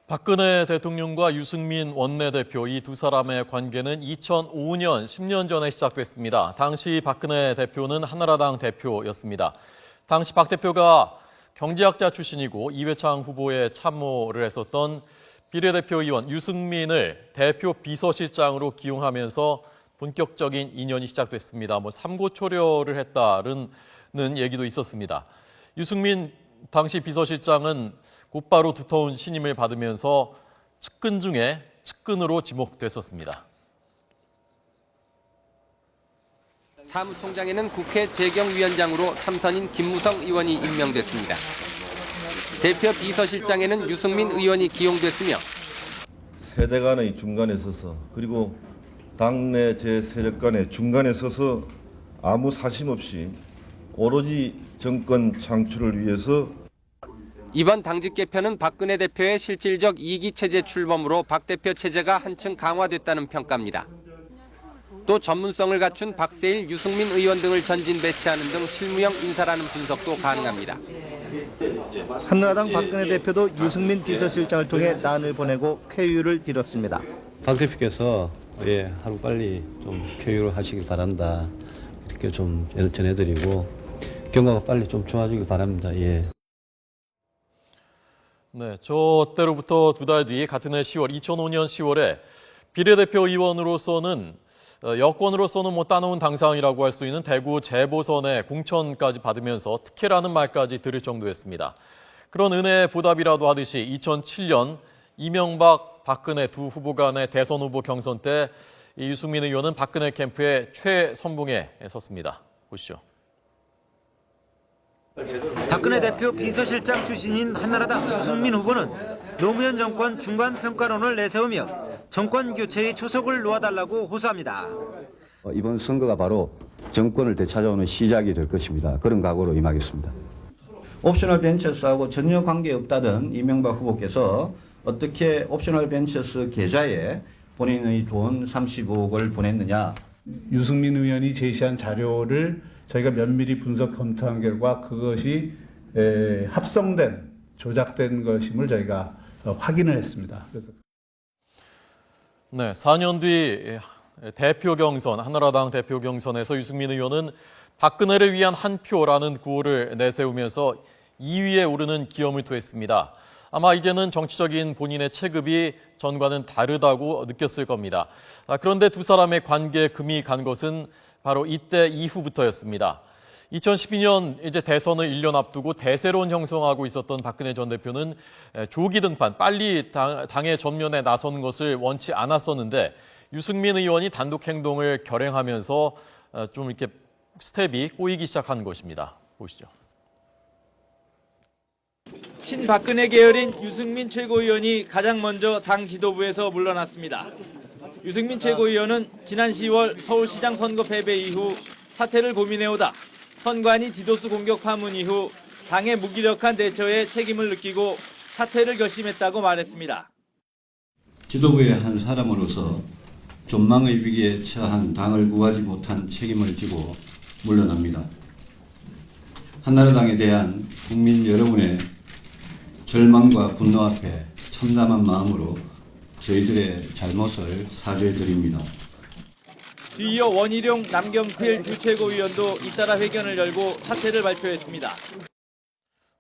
박근혜 대통령과 유승민 원내대표 이 두 사람의 관계는 2005년 10년 전에 시작됐습니다. 당시 박근혜 대표는 한나라당 대표였습니다. 당시 박 대표가 경제학자 출신이고 이회창 후보에 참모를 했었던 비례대표 의원 유승민을 대표 비서실장으로 기용하면서 본격적인 인연이 시작됐습니다. 삼고초려를 했다는 얘기도 있었습니다. 유승민 당시 비서실장은 곧바로 두터운 신임을 받으면서 측근 중에 측근으로 지목됐었습니다. 사무총장에는 국회 재경위원장으로 삼선인 김무성 의원이 임명됐습니다. 대표 비서실장에는 유승민 의원이 기용됐으며 세대 간의 중간에 서서 그리고 당내 제세력 간의 중간에 서서 아무 사심 없이 오로지 정권 창출을 위해서 이번 당직 개편은 박근혜 대표의 실질적 2기 체제 출범으로 박 대표 체제가 한층 강화됐다는 평가입니다. 또 전문성을 갖춘 박세일, 유승민 의원 등을 전진 배치하는 등 실무형 인사라는 분석도 가능합니다. 한나라당 박근혜 대표도 유승민 비서실장을 통해 난을 보내고 쾌유를 빌었습니다. 박 대표께서 하루빨리 좀 쾌유를 하시길 바란다. 이렇게 좀 전해드리고 경과가 빨리 좀 좋아지길 바랍니다. 네, 저 때로부터 두 달 뒤 같은 해 10월 2005년 10월에 비례대표 의원으로서는 여권으로서는 따놓은 당상이라고 할 수 있는 대구 재보선에 공천까지 받으면서 특혜라는 말까지 들을 정도였습니다. 그런 은혜의 보답이라도 하듯이 2007년 이명박, 박근혜 두 후보 간의 대선 후보 경선 때 유승민 의원은 박근혜 캠프의 최선봉에 섰습니다. 보시죠. 박근혜 대표 비서실장 출신인 한나라당 유승민 후보는 노무현 정권 중간평가론을 내세우며 정권 교체의 초석을 놓아달라고 호소합니다. 이번 선거가 바로 정권을 되찾아오는 시작이 될 것입니다. 그런 각오로 임하겠습니다. 옵셔널 벤처스하고 전혀 관계없다던 이명박 후보께서 어떻게 옵셔널 벤처스 계좌에 본인의 돈 35억을 보냈느냐. 유승민 의원이 제시한 자료를 저희가 면밀히 분석 검토한 결과 그것이 합성된 조작된 것임을 저희가 확인을 했습니다. 그래서 네, 4년 뒤 대표 경선, 한나라당 대표 경선에서 유승민 의원은 박근혜를 위한 한 표라는 구호를 내세우면서 2위에 오르는 기염을 토했습니다. 아마 이제는 정치적인 본인의 체급이 전과는 다르다고 느꼈을 겁니다. 그런데 두 사람의 관계에 금이 간 것은 바로 이때 이후부터였습니다. 2012년 이제 대선을 1년 앞두고 대세론 형성하고 있었던 박근혜 전 대표는 조기 등판, 빨리 당의 전면에 나서는 것을 원치 않았었는데 유승민 의원이 단독 행동을 결행하면서 좀 이렇게 스텝이 꼬이기 시작한 것입니다. 보시죠. 친박근혜 계열인 유승민 최고위원이 가장 먼저 당 지도부에서 물러났습니다. 유승민 최고위원은 지난 10월 서울시장 선거 패배 이후 사퇴를 고민해오다 선관위 디도스 공격 파문 이후 당의 무기력한 대처에 책임을 느끼고 사퇴를 결심했다고 말했습니다. 지도부의 한 사람으로서 존망의 위기에 처한 당을 구하지 못한 책임을 지고 물러납니다. 한나라당에 대한 국민 여러분의 절망과 분노 앞에 참담한 마음으로 저희들의 잘못을 사죄드립니다. 뒤이어 원희룡, 남경필 두 최고위원도 잇따라 회견을 열고 사퇴를 발표했습니다.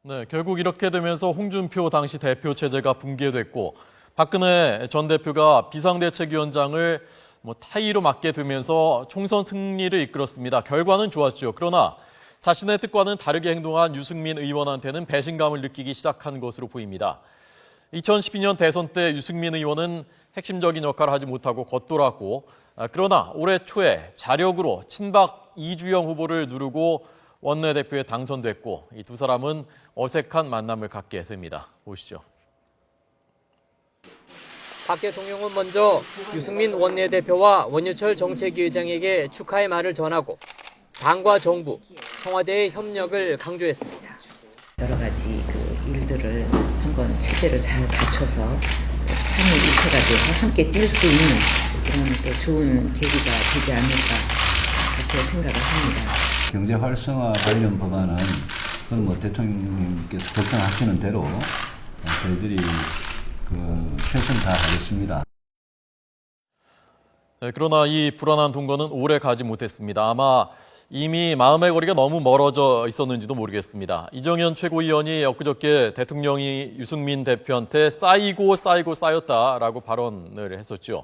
네, 결국 이렇게 되면서 홍준표 당시 대표 체제가 붕괴됐고 박근혜 전 대표가 비상대책위원장을 타이로 맡게 되면서 총선 승리를 이끌었습니다. 결과는 좋았죠. 그러나 자신의 뜻과는 다르게 행동한 유승민 의원한테는 배신감을 느끼기 시작한 것으로 보입니다. 2012년 대선 때 유승민 의원은 핵심적인 역할을 하지 못하고 겉돌았고 그러나 올해 초에 자력으로 친박 이주영 후보를 누르고 원내대표에 당선됐고 이 두 사람은 어색한 만남을 갖게 됩니다. 보시죠. 박 대통령은 먼저 유승민 원내대표와 원유철 정책위의장에게 축하의 말을 전하고 당과 정부, 청와대의 협력을 강조했습니다. 여러 가지 일들을 한번 체제를 잘 갖춰서 삼위일체가 돼서 함께 뛸 수 있는 그런 또 좋은 계기가 되지 않을까 그렇게 생각을 합니다. 경제 활성화 관련 법안은 그건 대통령님께서 결정하시는 대로 저희들이 최선 다하겠습니다. 네, 그러나 이 불안한 동거는 오래 가지 못했습니다. 아마 이미 마음의 거리가 너무 멀어져 있었는지도 모르겠습니다. 이정현 최고위원이 엊그저께 대통령이 유승민 대표한테 쌓이고 쌓였다라고 발언을 했었죠.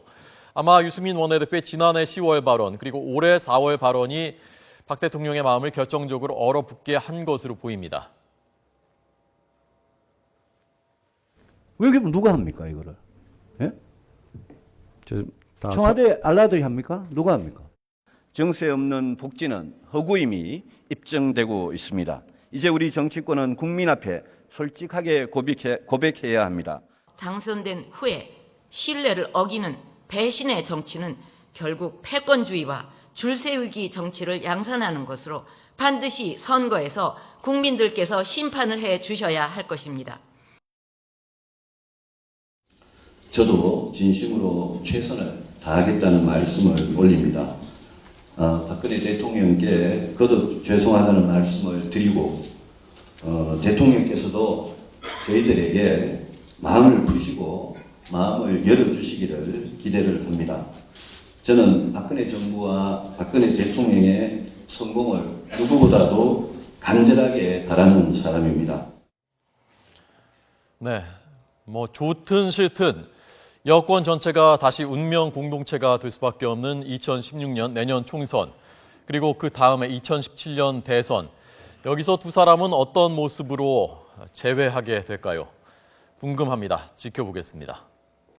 아마 유승민 원내대표의 지난해 10월 발언 그리고 올해 4월 발언이 박 대통령의 마음을 결정적으로 얼어붙게 한 것으로 보입니다. 왜 이렇게 누가 합니까 이거를? 예? 청와대 알라들이 합니까? 누가 합니까? 정세 없는 복지는 허구임이 입증되고 있습니다. 이제 우리 정치권은 국민 앞에 솔직하게 고백해야 합니다. 당선된 후에 신뢰를 어기는 배신의 정치는 결국 패권주의와 줄세우기 정치를 양산하는 것으로 반드시 선거에서 국민들께서 심판을 해 주셔야 할 것입니다. 저도 진심으로 최선을 다하겠다는 말씀을 올립니다. 박근혜 대통령께 거듭 죄송하다는 말씀을 드리고 대통령께서도 저희들에게 마음을 푸시고 마음을 열어주시기를 기대를 합니다. 저는 박근혜 정부와 박근혜 대통령의 성공을 누구보다도 간절하게 바라는 사람입니다. 네, 좋든 싫든 여권 전체가 다시 운명 공동체가 될 수밖에 없는 2016년 내년 총선, 그리고 그 다음에 2017년 대선. 여기서 두 사람은 어떤 모습으로 재회하게 될까요? 궁금합니다. 지켜보겠습니다.